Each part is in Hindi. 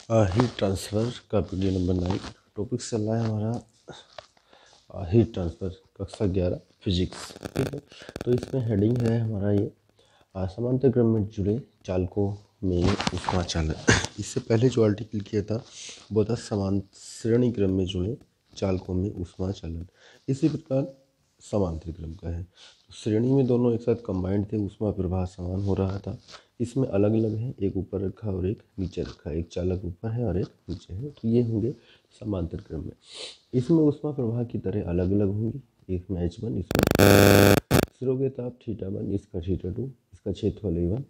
हीट ट्रांसफ़र का वीडियो नंबर 9 टॉपिक चल रहा है हमारा हीट ट्रांसफ़र कक्षा 11 फिजिक्स। ठीक है, तो इसमें हेडिंग है हमारा ये समांतर क्रम में जुड़े चालकों में ऊष्मा चालन। इससे पहले जो आर्टिकल किया था वो था श्रेणी क्रम में जुड़े चालकों में ऊष्मा चालन। इसी प्रकार समांतर क्रम का है, तो श्रेणी में दोनों एक साथ कंबाइंड थे, ऊष्मा प्रवाह समान हो रहा था। इसमें अलग अलग है, एक ऊपर रखा और एक नीचे रखा, एक चालक ऊपर है और एक नीचे है, तो ये होंगे समांतर क्रम में। इसमें ऊष्मा प्रवाह की तरह अलग अलग होंगी, एक में H1, इसमें सिरों के ताप θ1, इसका θ2, इसका क्षेत्रफल A1,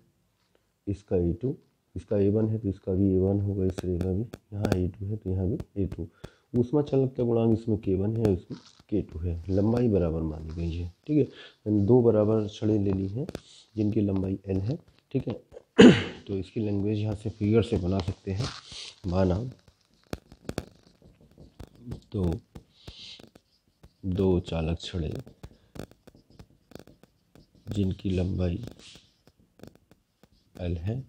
इसका A2, इसका A1 है तो इसका भी A1 होगा, इस रेखा भी, यहाँ A2 है तो यहाँ भी A2। ऊष्मा चालकता गुणांक इसमें K1 है, इसमें K2 है। लंबाई बराबर मानी गई है। ठीक है, दो बराबर छड़ें ले ली हैं जिनकी लंबाई L है। ठीक है, तो इसकी लैंग्वेज यहाँ से फिगर से बना सकते हैं। माना तो दो चालक छड़ें जिनकी लंबाई L है,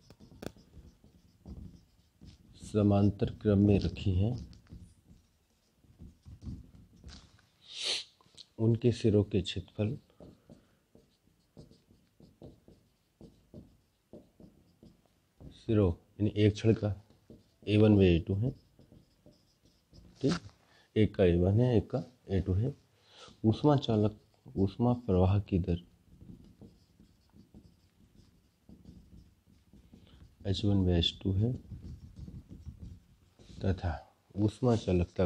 समांतर क्रम में रखी हैं, उनके सिरों के क्षेत्रफल सिरों यानी एक छड़ का A1 व A2 है। ठीक, एक का A1 है, एक का A2 है। ऊष्मा प्रवाह की दर H1 व H2 है तथा ऊष्मा चालकता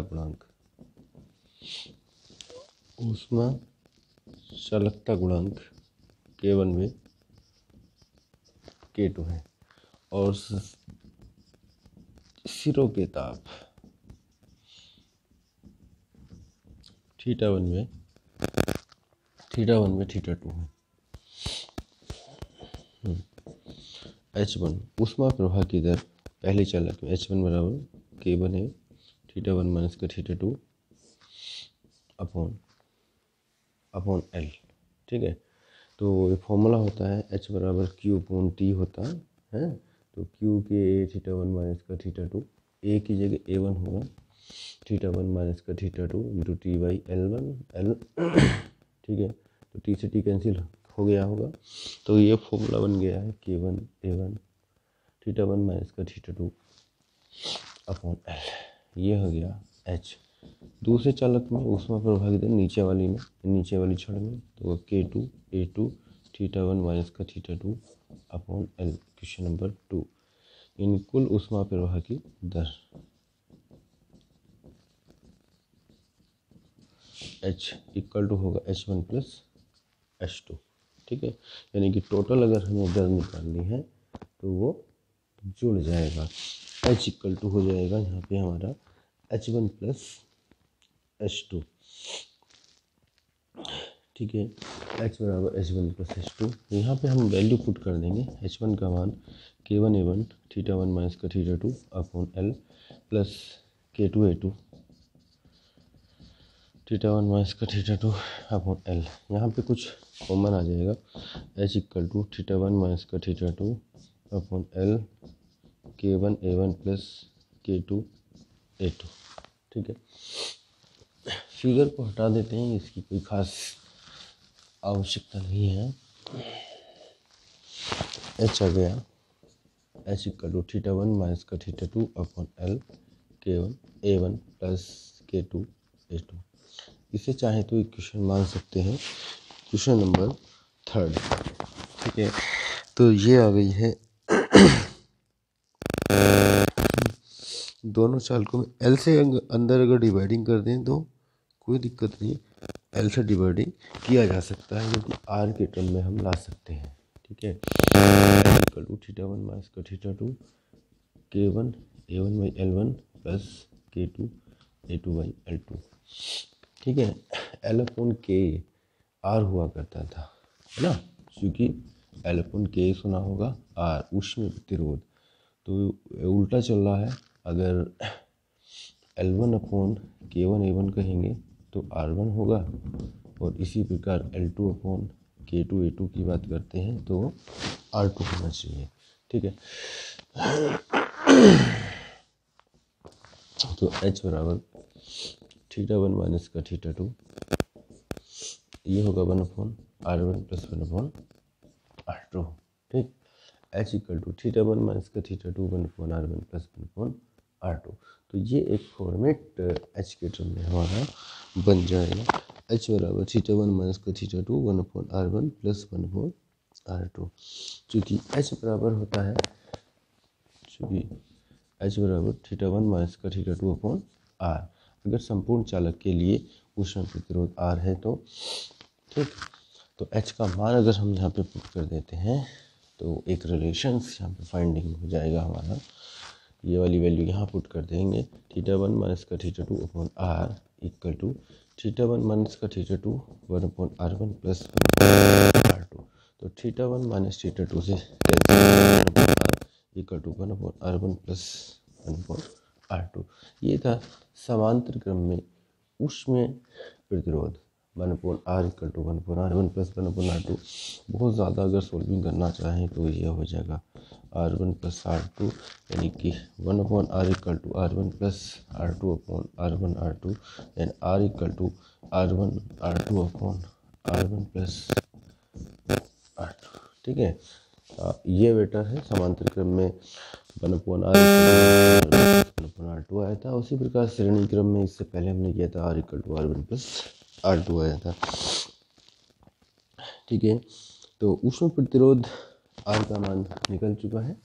गुणांक K1 व K2 है और सिरों के ताप θ1 व θ2 है। H1 ऊष्मा प्रवाह की दर पहले चालक में H1 बराबर K1 है θ1 माइनस का θ2 अपॉन L। ठीक है, तो ये फॉर्मूला होता है H बराबर Q/T होता है, तो Q के θ1 माइनस का θ2, A की जगह A1 होगा, θ1 माइनस का θ2 इंटू T/L1L। ठीक है, तो T से T कैंसिल हो गया होगा, तो ये फॉर्मूला बन गया है K1 A1 θ1 माइनस का θ2 अपॉन L। ये हो गया H। दूसरे चालक में ऊष्मा प्रवाह की दर नीचे वाली छड़ में, तो K2 A2 θ1 माइनस का θ2 अपॉन L। क्वेश्चन नंबर 2, इन कुल ऊष्मा प्रवाह की दर H इक्वल टू होगा H1 प्लस H2। ठीक है, यानी कि टोटल अगर हमें दर निकालनी है तो वो जुड़ जाएगा, H इक्वल टू हो जाएगा यहाँ पे हमारा H1 प्लस H2। ठीक है, H बराबर H1 प्लस H2। यहाँ पे हम वैल्यू पुट कर देंगे, H1 का मान K1 A1 θ1 माइनस का θ2 upon L plus K2 A2 θ1 minus का θ2 अपॉन L। यहाँ पे कुछ कॉमन आ जाएगा, H इक्वल टू θ1 माइनस का θ2 upon L K1 A1 plus K2 A2। ठीक है, फिगर को हटा देते हैं, इसकी कोई खास आवश्यकता नहीं है। H आ गया, H इक्वल टू θ1 माइनस का θ2 upon L K1 A1 plus K2 A2। इसे चाहे तो इक्वेशन मान सकते हैं, क्वेश्चन नंबर 3। ठीक है, तो ये आ गई है दोनों चालकों में L से अंदर अगर डिवाइडिंग कर दें तो कोई दिक्कत नहीं, L से डिवाइडिंग किया जा सकता है, क्योंकि R के टर्म में हम ला सकते हैं। ठीक है, इक्वल टू θ1 माइनस का θ2 K1 A1 by L1 plus K2 A2 by L2। ठीक है, L अपॉन K R हुआ करता था, है ना, क्योंकि L अपॉन K सुना होगा R ऊष्मीय प्रतिरोध, तो उल्टा चल रहा है। अगर L1 अपॉन K1 A1 कहेंगे तो R1 होगा, और इसी प्रकार L2 अपॉन K2 A2 की बात करते हैं तो R2 होना चाहिए। ठीक है, तो H बराबर θ1 माइनस का θ2, ये होगा 1/r1 प्लस 1/r2। ठीक, H इक्वल टू θ1 माइनस का θ2 1/r1 प्लस 1/r2। तो ये एक फॉर्मेट H के टर्म में हमारा बन जाएगा। H बराबर θ1 माइनस का θ2 1/r1 प्लस 1/r2। चूँकि H बराबर होता है, चूँकि H बराबर θ1 माइनस का θ2 अपॉन R, अगर संपूर्ण चालक के लिए ऊष्मा प्रतिरोध R है तो ठीक, तो H का मान अगर हम यहाँ पे पुट कर देते हैं तो एक रिलेशंस यहाँ पे फाइंडिंग हो जाएगा हमारा। ये वाली वैल्यू यहाँ पुट कर देंगे, θ1 माइनस का θ2 upon R equal to θ1 minus का θ2 1/r1 प्लस 1/r2। तो θ1 माइनस θ2 से cancel equal to 1/r1 plus 1/r2। ये था समांतर क्रम में ऊष्मीय प्रतिरोध 1/r equal to 1/r1 plus 1/r2। बहुत ज़्यादा अगर सोल्विंग करना चाहें तो ये हो जाएगा r1 प्लस r2, यानी कि 1/r equal to r1 plus r2 upon r1 r2, and r equal to r1 r2 upon r1 plus r2। ठीक है, ये वेक्टर है समांतर क्रम में 1/r 1/r2 आया था। उसी प्रकार श्रेणी क्रम में इससे पहले हमने किया था r equal to r1 plus r2 आया था। ठीक है, तो ऊष्मा प्रतिरोध R का मान निकल चुका है।